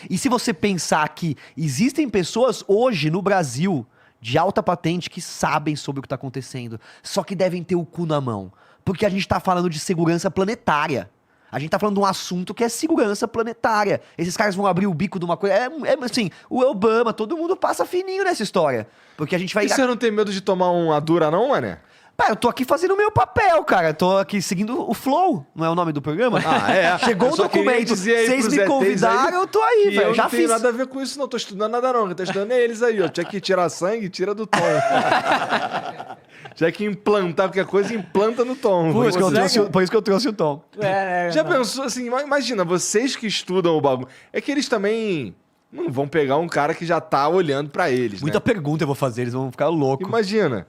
E se você pensar que existem pessoas hoje no Brasil de alta patente que sabem sobre o que tá acontecendo, só que devem ter o cu na mão. Porque a gente tá falando de segurança planetária. A gente tá falando de um assunto que é segurança planetária. Esses caras vão abrir o bico de uma coisa. Assim, o Obama, todo mundo passa fininho nessa história. Porque a gente vai. E você não tem medo de tomar uma dura, não, mané? Pá, eu tô aqui fazendo o meu papel, cara. Tô aqui seguindo o Flow, não é o nome do programa? Ah, é. Chegou o documento, vocês me convidaram, eu tô aí, velho. Já não fiz. Não tem nada a ver com isso, não. Tô estudando nada, não. Quem tá estudando é eles aí, ó. Tinha que tirar sangue, tira do tom. Tinha que implantar qualquer coisa, implanta no tom. Por isso que eu trouxe o tom. Já pensou assim, imagina, vocês que estudam o bagulho. É que eles também não vão pegar um cara que já tá olhando pra eles, Muita né? pergunta eu vou fazer, eles vão ficar loucos. Imagina.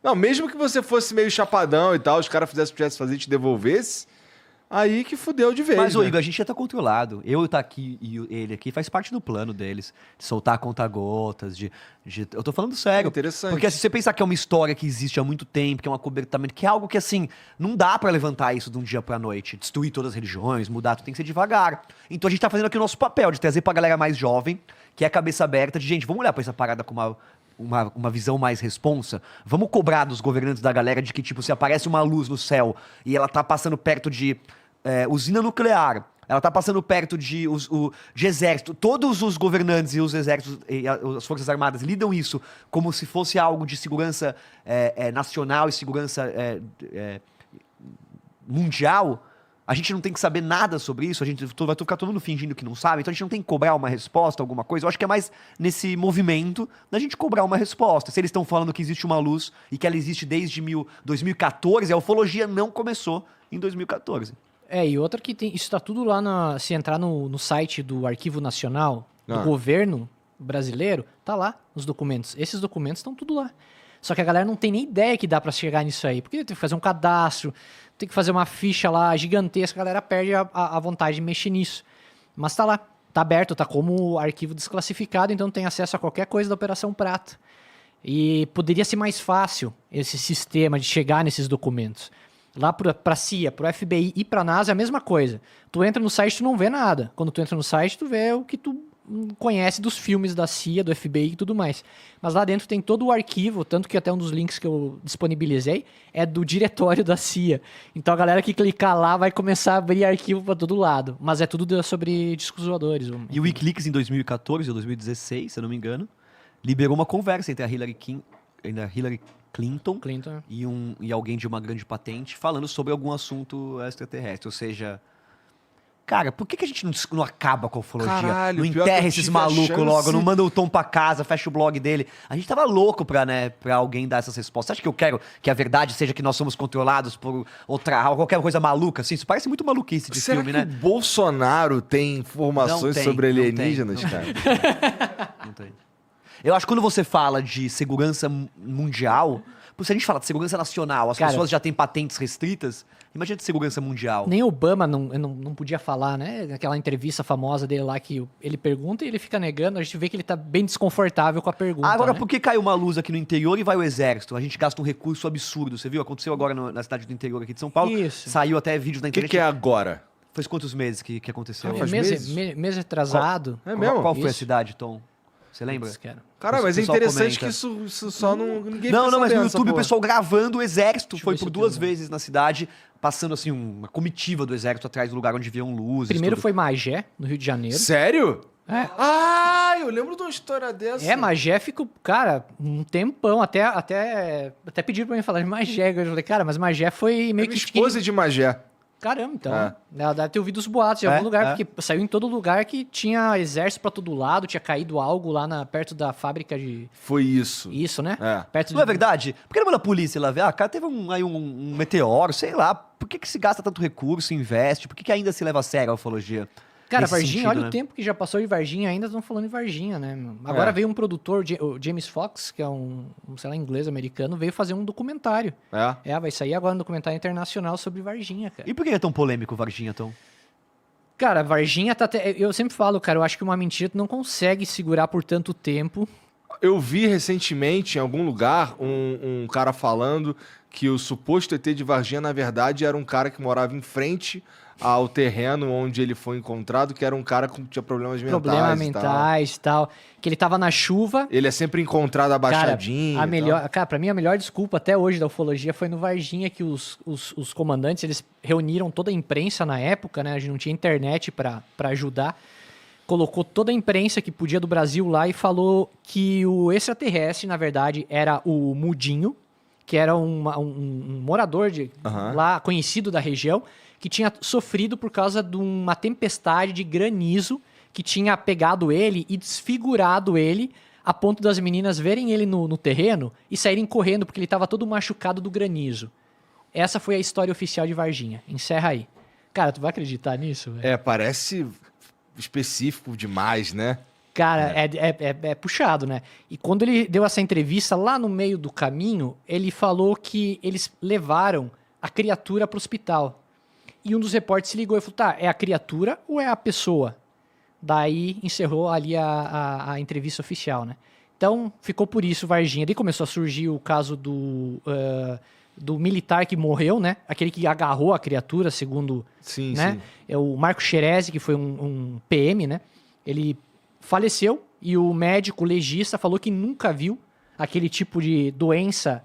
Não, mesmo que você fosse meio chapadão e tal, os caras fizessem o que tivesse fazer e te devolvesse, aí que fudeu de vez. Mas, né? Igor, a gente já tá controlado. Eu tá aqui e ele aqui faz parte do plano deles. De soltar a conta-gotas, eu tô falando sério. Interessante. Porque se você pensar que é uma história que existe há muito tempo, que é um acobertamento, que é algo que, assim, não dá pra levantar isso de um dia pra noite. Destruir todas as religiões, mudar, tudo tem que ser devagar. Então a gente tá fazendo aqui o nosso papel, de trazer pra galera mais jovem, que é a cabeça aberta, de, gente, vamos olhar pra essa parada com uma visão mais responsa. Vamos cobrar dos governantes da galera de que, tipo, se aparece uma luz no céu e ela tá passando perto de usina nuclear, ela tá passando perto de exército, todos os governantes e os exércitos e as forças armadas lidam isso como se fosse algo de segurança nacional e segurança mundial. A gente não tem que saber nada sobre isso, a gente vai ficar todo mundo fingindo que não sabe, então a gente não tem que cobrar uma resposta, alguma coisa. Eu acho que é mais nesse movimento da gente cobrar uma resposta. Se eles estão falando que existe uma luz e que ela existe desde 2014, a ufologia não começou em 2014. E outra que tem, isso tá tudo lá, se entrar no site do Arquivo Nacional, do governo brasileiro, tá lá os documentos. Esses documentos estão tudo lá. Só que a galera não tem nem ideia que dá pra chegar nisso aí, porque tem que fazer um cadastro, tem que fazer uma ficha lá gigantesca, a galera perde a vontade de mexer nisso. Mas tá lá, tá aberto, tá como arquivo desclassificado, então tem acesso a qualquer coisa da Operação Prata. E poderia ser mais fácil esse sistema de chegar nesses documentos. Lá pra CIA, pro FBI e pra NASA é a mesma coisa. Tu entra no site, tu não vê nada. Quando tu entra no site, tu vê o que tu conhece dos filmes da CIA, do FBI e tudo mais. Mas lá dentro tem todo o arquivo, tanto que até um dos links que eu disponibilizei é do diretório da CIA. Então a galera que clicar lá vai começar a abrir arquivo pra todo lado. Mas é tudo sobre discos voadores. E o Wikileaks em 2014 ou 2016, se eu não me engano, liberou uma conversa entre a Hillary Clinton e alguém de uma grande patente falando sobre algum assunto extraterrestre. Ou seja, cara, por que a gente não acaba com a ufologia? Caralho, não pior que enterra eu esses tive malucos a chance. logo, não manda o Tom pra casa, fecha o blog dele. A gente tava louco pra alguém dar essas respostas. Você acha que eu quero que a verdade seja que nós somos controlados por qualquer coisa maluca? Assim, isso parece muito maluquice de Será filme, que né? o Bolsonaro tem informações sobre alienígenas, não cara? Não tem. Eu acho que quando você fala de segurança mundial, se a gente fala de segurança nacional, as pessoas já têm patentes restritas, imagina de segurança mundial. Nem Obama não podia falar, né? Aquela entrevista famosa dele lá que ele pergunta e ele fica negando, a gente vê que ele tá bem desconfortável com a pergunta. Agora, né? por que caiu uma luz aqui no interior e vai o exército? A gente gasta um recurso absurdo, você viu? Aconteceu agora na cidade do interior aqui de São Paulo. Isso. Saiu até vídeos na O internet. que é agora? Faz quantos meses que aconteceu? faz Mês atrasado. É mesmo? Qual foi a Isso. cidade, Tom? Você lembra? Cara, mas é pessoal interessante comenta. que isso só ninguém Não, fica mas no sabendo, YouTube o essa pessoal gravando o exército. Deixa eu Foi ver se por eu 2 tenho. vezes na cidade, passando assim uma comitiva do exército atrás do lugar onde viam luzes. Primeiro tudo. foi Magé, no Rio de Janeiro. porra. Sério? É. Ah, eu lembro de uma história dessa. Magé ficou, cara, um tempão, até pediram pra mim falar de Magé. Eu falei, cara, mas Magé foi meio Minha que... esposa de Magé. Caramba, então. É. Ela deve ter ouvido os boatos em algum lugar, porque saiu em todo lugar que tinha exército pra todo lado, tinha caído algo lá perto da fábrica de... Foi isso. Isso, né? É. Perto Não é verdade? Por que não manda a polícia lá ver? Ah, cara, teve um meteoro, sei lá. Por que se gasta tanto recurso, investe? Por que ainda se leva a sério a ufologia? Cara, Nesse Varginha, sentido, olha né? o tempo que já passou de Varginha, ainda estão falando de Varginha, né? Agora veio um produtor, o James Fox, que é sei lá, inglês americano, veio fazer um documentário. Vai sair agora um documentário internacional sobre Varginha, cara. E por que é tão polêmico Varginha, Tom? Cara, Varginha tá... Eu sempre falo, cara, eu acho que uma mentira tu não consegue segurar por tanto tempo. Eu vi recentemente em algum lugar um cara falando que o suposto ET de Varginha, na verdade, era um cara que morava em frente ao terreno onde ele foi encontrado, que era um cara que tinha problemas mentais. Problemas mentais e tal. Que ele tava na chuva. Ele é sempre encontrado abaixadinho. Cara, pra mim a melhor desculpa até hoje da ufologia foi no Varginha, que os comandantes, eles reuniram toda a imprensa na época, né? A gente não tinha internet pra ajudar. Colocou toda a imprensa que podia do Brasil lá e falou que o extraterrestre, na verdade, era o Mudinho, que era um morador lá, conhecido da região, que tinha sofrido por causa de uma tempestade de granizo que tinha pegado ele e desfigurado ele a ponto das meninas verem ele no terreno e saírem correndo porque ele estava todo machucado do granizo. Essa foi a história oficial de Varginha. Encerra aí. Cara, tu vai acreditar nisso, velho? Parece específico demais, né? Cara, é puxado, né? E quando ele deu essa entrevista, lá no meio do caminho, ele falou que eles levaram a criatura pro hospital. E um dos repórteres se ligou e falou, tá, é a criatura ou é a pessoa? Daí encerrou ali a entrevista oficial, né? Então, ficou por isso Varginha. Daí começou a surgir o caso do militar que morreu, né? Aquele que agarrou a criatura, segundo... Sim, né? sim. É o Marco Xerezi, que foi um PM, né? Ele faleceu e o médico legista falou que nunca viu aquele tipo de doença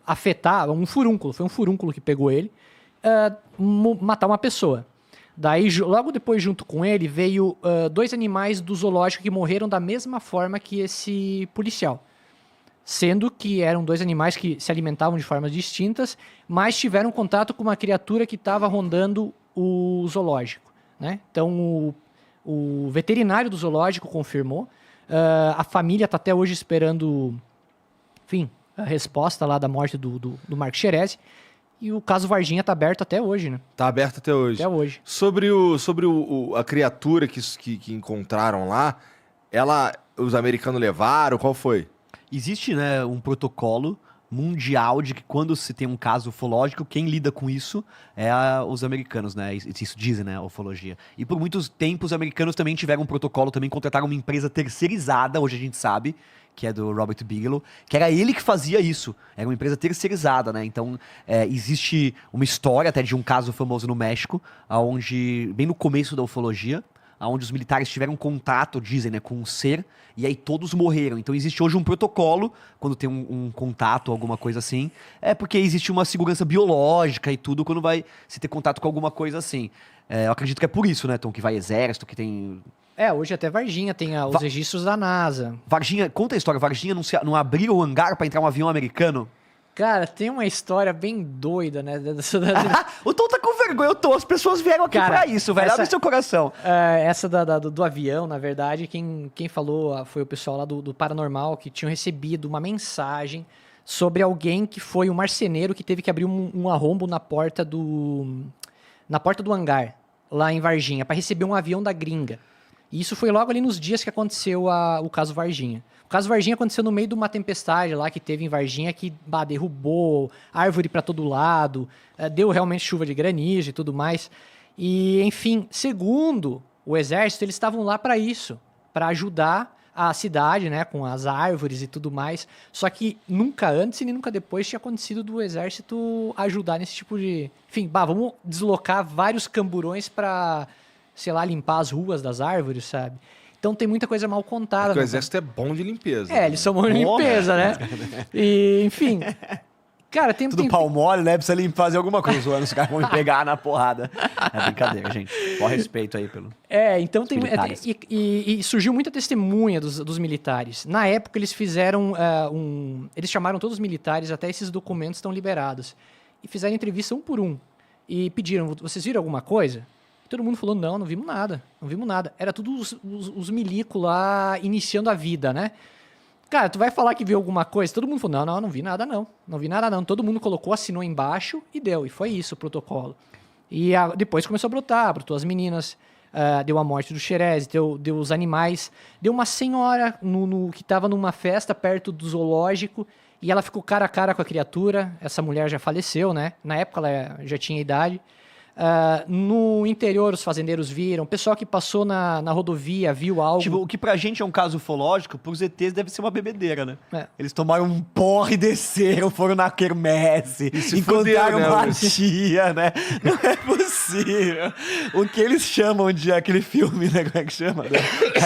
afetar um furúnculo. Foi um furúnculo que pegou ele. Matar uma pessoa. Daí, logo depois, junto com ele, veio 2 animais do zoológico que morreram da mesma forma que esse policial. Sendo que eram 2 animais que se alimentavam de formas distintas, mas tiveram contato com uma criatura que estava rondando o zoológico, né? Então, o veterinário do zoológico confirmou. A família está até hoje esperando, enfim, a resposta lá da morte do Marco Xerezi. E o caso Varginha está aberto até hoje, né? Tá aberto até hoje. Até hoje. Sobre a criatura que encontraram lá, os americanos levaram, qual foi? Existe, né, um protocolo mundial de que quando se tem um caso ufológico, quem lida com isso é os americanos, né? Isso dizem, né, a ufologia. E por muitos tempos, os americanos também tiveram um protocolo, também contrataram uma empresa terceirizada, hoje a gente sabe, que é do Robert Bigelow, que era ele que fazia isso. Era uma empresa terceirizada, né? Então, existe uma história até de um caso famoso no México, onde, bem no começo da ufologia, onde os militares tiveram contato, dizem, né, com um ser, e aí todos morreram. Então existe hoje um protocolo, quando tem um contato, alguma coisa assim, porque existe uma segurança biológica e tudo, quando vai se ter contato com alguma coisa assim. Eu acredito que é por isso, né, Tom, que vai exército, que tem... Hoje até Varginha tem os registros da NASA. Varginha, conta a história, Varginha não abriu o hangar pra entrar um avião americano? Cara, tem uma história bem doida, né? O Tom tá com vergonha, as pessoas vieram aqui pra isso, velho, abre seu coração. Essa do avião, na verdade, quem falou foi o pessoal lá do Paranormal, que tinham recebido uma mensagem sobre alguém que foi um marceneiro que teve que abrir um arrombo na porta do hangar, lá em Varginha, para receber um avião da gringa. E isso foi logo ali nos dias que aconteceu o caso Varginha. O caso Varginha aconteceu no meio de uma tempestade lá que teve em Varginha que derrubou árvore para todo lado, deu realmente chuva de granizo e tudo mais. E, enfim, segundo o exército, eles estavam lá para isso, para ajudar a cidade, né, com as árvores e tudo mais. Só que nunca antes e nem nunca depois tinha acontecido do exército ajudar nesse tipo de... Enfim, vamos deslocar vários camburões para, sei lá, limpar as ruas das árvores, sabe? Então tem muita coisa mal contada. Porque o exército é bom de limpeza. Eles são bons de limpeza, né? E, enfim... Cara, Tudo pau mole, né? Precisa fazer alguma coisa. Zoando, os caras vão me pegar na porrada. É brincadeira, gente. Com respeito aí pelo... então tem... E surgiu muita testemunha dos militares. Na época, eles fizeram eles chamaram todos os militares, até esses documentos estão liberados. E fizeram entrevista um por um. E pediram, vocês viram alguma coisa? E todo mundo falou, não vimos nada. Não vimos nada. Era tudo os milicos lá iniciando a vida, né? Cara, tu vai falar que viu alguma coisa? Todo mundo falou, não vi nada não. Não vi nada não. Todo mundo colocou, assinou embaixo e deu. E foi isso o protocolo. E depois começou a brotou as meninas, deu a morte do Xerezi, deu os animais. Deu uma senhora que estava numa festa perto do zoológico e ela ficou cara a cara com a criatura. Essa mulher já faleceu, né? Na época ela já tinha idade. No interior, os fazendeiros viram. O pessoal que passou na rodovia viu algo. Tipo, o que pra gente é um caso ufológico, pros ETs deve ser uma bebedeira, né? É. Eles tomaram um porre e desceram, foram na quermesse, se encontraram fuderam, né? uma tia, né? Não é possível. O que eles chamam de aquele filme, né? Como é que chama?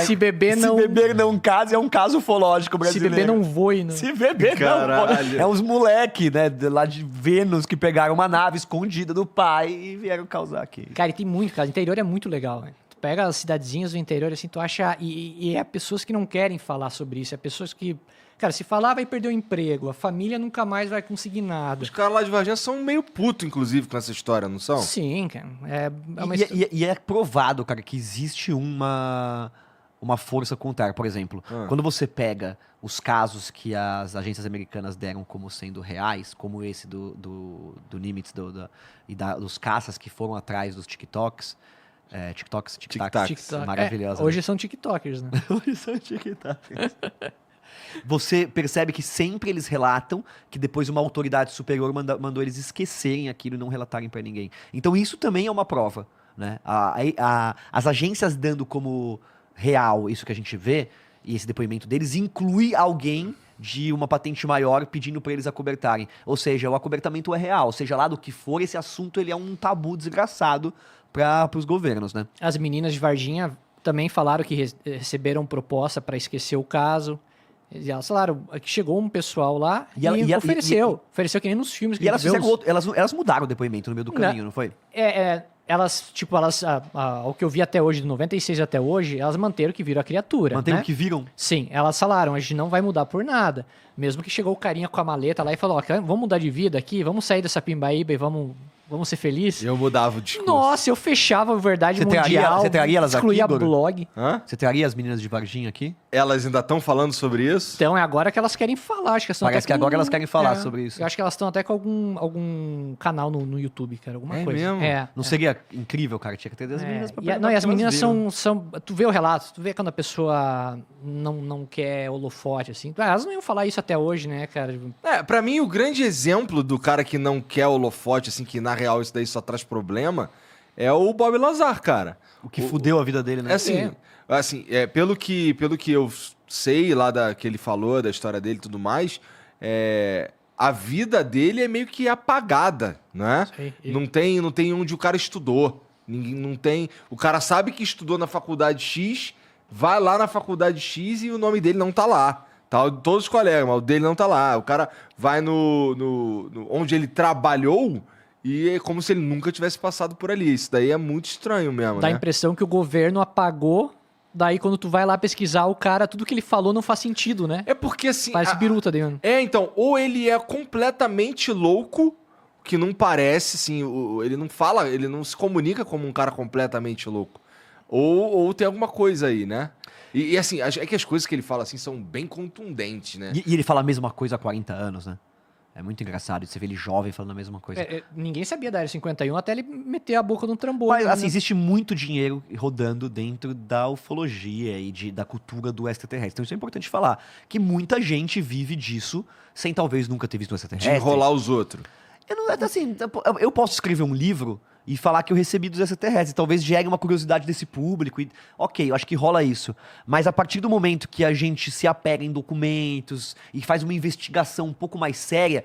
Se beber não... Se beber não case, é um caso ufológico Se brasileiro. beber não voe, né? Se beber não pode. É uns moleque, né? Lá de Vênus que pegaram uma nave escondida do pai e vieram causar aqui. Cara, e tem muito, cara. O interior é muito legal, né? Tu pega as cidadezinhas do interior, assim, tu acha... E é pessoas que não querem falar sobre isso. É pessoas que... Cara, se falar, vai perder o emprego. A família nunca mais vai conseguir nada. Os caras lá de Varginha são meio puto, inclusive, com essa história, não são? Sim, cara. É uma E é provado, cara, que existe uma força contrária. Por exemplo, quando você pega os casos que as agências americanas deram como sendo reais, como esse do Nimitz dos caças que foram atrás dos TikToks, Tic-tacs. maravilhosa. Hoje são TikTokers, né? Hoje são TikToks. Você percebe que sempre eles relatam que depois uma autoridade superior mandou eles esquecerem aquilo e não relatarem pra ninguém. Então isso também é uma prova, né? As agências dando como real isso que a gente vê, e esse depoimento deles, inclui alguém de uma patente maior pedindo pra eles acobertarem. Ou seja, o acobertamento é real. Seja lá do que for, esse assunto ele é um tabu desgraçado para os governos, né? As meninas de Varginha também falaram que receberam proposta para esquecer o caso. E elas falaram que chegou um pessoal lá e ofereceu. Ofereceu que nem nos filmes. Que e elas fizeram elas mudaram o depoimento no meio do caminho, não foi? Elas, ao que eu vi até hoje, de 96 até hoje, elas manteram que viram a criatura. Manteram né? que viram? Sim, elas falaram, a gente não vai mudar por nada. Mesmo que chegou o carinha com a maleta lá e falou, ó, vamos mudar de vida aqui, vamos sair dessa pimbaíba e vamos ser felizes. Eu mudava o discurso. Nossa, eu fechava a Verdade Mundial, você traria elas excluía aqui, Igor? blog. Hã? Você traria as meninas de Varginha aqui? Elas ainda estão falando sobre isso? Então é agora que elas querem falar. Acho que elas Parece que agora elas querem falar sobre isso. Eu acho que elas estão até com algum canal no YouTube, cara. Alguma coisa. Mesmo? Não seria incrível, cara? Tinha que ter das meninas pra perguntar Não, e o as que elas meninas viram. são. Tu vê o relato, tu vê quando a pessoa não quer holofote, assim. Elas não iam falar isso até hoje, né, cara? Pra mim, o grande exemplo do cara que não quer holofote, assim, que na real isso daí só traz problema, é o Bob Lazar, cara. O que fudeu a vida dele, né? Pelo que eu sei lá que ele falou, da história dele e tudo mais, a vida dele é meio que apagada, né? Sei. Não tem onde o cara estudou. Não tem. O cara sabe que estudou na faculdade X, vai lá na faculdade X e o nome dele não tá lá. Tá, todos os colegas, mas o dele não tá lá. O cara vai no onde ele trabalhou e é como se ele nunca tivesse passado por ali. Isso daí é muito estranho mesmo, Dá a né? impressão que o governo apagou. Daí, quando tu vai lá pesquisar, o cara, tudo que ele falou não faz sentido, né? É porque assim. Parece biruta dele. Então, ou ele é completamente louco, que não parece, assim, ele não fala, ele não se comunica como um cara completamente louco. Ou tem alguma coisa aí, né? E assim, é que as coisas que ele fala assim são bem contundentes, né? E ele fala a mesma coisa há 40 anos, né? É muito engraçado. Você vê ele jovem falando a mesma coisa. Ninguém sabia da Área 51 até ele meter a boca no trambolho. Mas, assim, né? existe muito dinheiro rodando dentro da ufologia e da cultura do extraterrestre. Então isso é importante falar. Que muita gente vive disso sem talvez nunca ter visto um De extraterrestre. enrolar os outros. Eu posso escrever um livro e falar que eu recebi dos extraterrestres. Talvez gere uma curiosidade desse público. Ok, eu acho que rola isso. Mas a partir do momento que a gente se apega em documentos e faz uma investigação um pouco mais séria,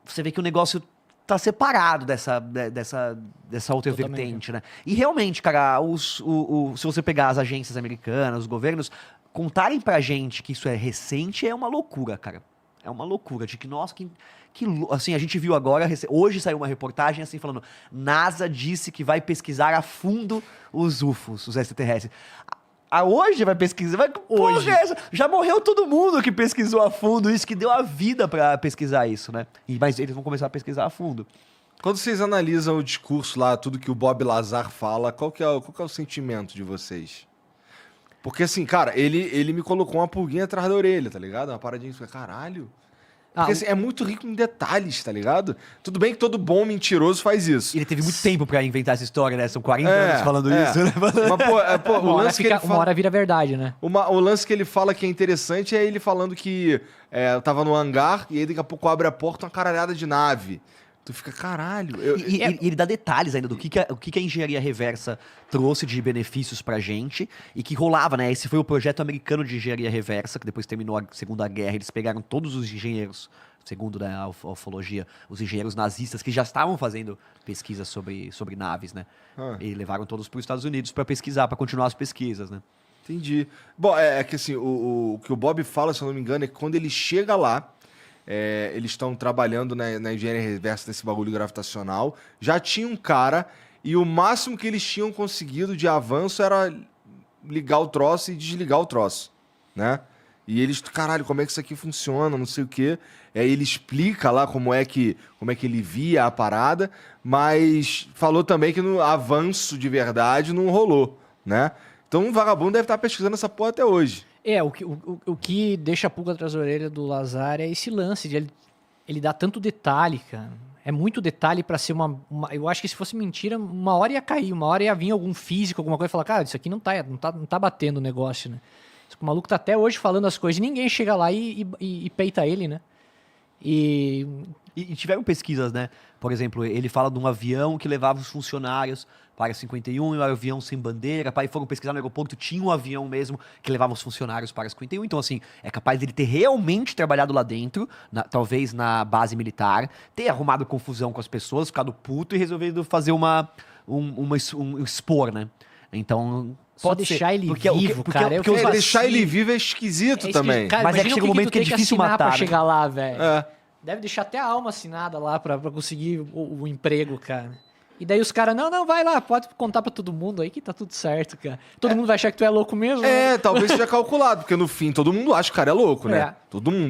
você vê que o negócio tá separado dessa outra Totalmente. vertente, né? E realmente, cara, se você pegar as agências americanas, os governos, contarem pra gente que isso é recente é uma loucura, cara. É uma loucura, de que, nossa, assim, a gente viu agora, hoje saiu uma reportagem assim falando, NASA disse que vai pesquisar a fundo os UFOs, os extraterrestres. Hoje vai pesquisar? Hoje. Porra, já morreu todo mundo que pesquisou a fundo isso, que deu a vida pra pesquisar isso, né? Mas eles vão começar a pesquisar a fundo. Quando vocês analisam o discurso lá, tudo que o Bob Lazar fala, qual que é o sentimento de vocês? Porque assim, cara, ele me colocou uma pulguinha atrás da orelha, tá ligado? Uma paradinha que caralho. Porque assim, é muito rico em detalhes, tá ligado? Tudo bem que todo bom mentiroso faz isso. E ele teve muito tempo pra inventar essa história, né? São 40 anos falando isso, né? Mas, pô, o lance que ele uma hora vira verdade, né? O lance que ele fala que é interessante é ele falando que tava no hangar e aí daqui a pouco abre a porta uma caralhada de nave. Tu fica, caralho. E ele dá detalhes ainda do o que a engenharia reversa trouxe de benefícios pra gente e que rolava, né? Esse foi o projeto americano de engenharia reversa, que depois terminou a Segunda Guerra. Eles pegaram todos os engenheiros, segundo, né, a ufologia, os engenheiros nazistas que já estavam fazendo pesquisas sobre naves, né? E levaram todos para os Estados Unidos para pesquisar, para continuar as pesquisas, né? Entendi. Bom, é que assim, o que o Bob fala, se eu não me engano, é que quando ele chega lá, eles estão trabalhando na engenharia reversa desse bagulho gravitacional, já tinha um cara, e o máximo que eles tinham conseguido de avanço era ligar o troço e desligar o troço, né? E eles, caralho, como é que isso aqui funciona, não sei o quê. Aí ele explica lá como é que ele via a parada, mas falou também que no avanço de verdade não rolou, né? Então o vagabundo deve estar pesquisando essa porra até hoje. O que deixa a pulga atrás da orelha do Lazar é esse lance de ele dar tanto detalhe, cara. É muito detalhe pra ser eu acho que se fosse mentira, uma hora ia cair, uma hora ia vir algum físico, alguma coisa e falar, cara, isso aqui não tá batendo o negócio, né? O maluco tá até hoje falando as coisas e ninguém chega lá e peita ele, né? E tiveram pesquisas, né? Por exemplo, ele fala de um avião que levava os funcionários para 51 e um avião sem bandeira. Aí foram pesquisar no aeroporto, tinha um avião mesmo que levava os funcionários para 51. Então, assim, é capaz dele ter realmente trabalhado lá dentro, talvez na base militar, ter arrumado confusão com as pessoas, ficado puto e resolvido fazer um expor, né? Então... Só deixar ele vivo, cara. Porque deixar ele vivo é esquisito também. Cara, mas é que chega um momento que é difícil matar, pra né? chegar lá, velho. É. Deve deixar até a alma assinada lá pra conseguir o emprego, cara. E daí os caras, não, vai lá, pode contar pra todo mundo aí que tá tudo certo, cara. Todo mundo vai achar que tu é louco mesmo. Talvez seja calculado, porque no fim todo mundo acha que o cara é louco, né? Todo mundo.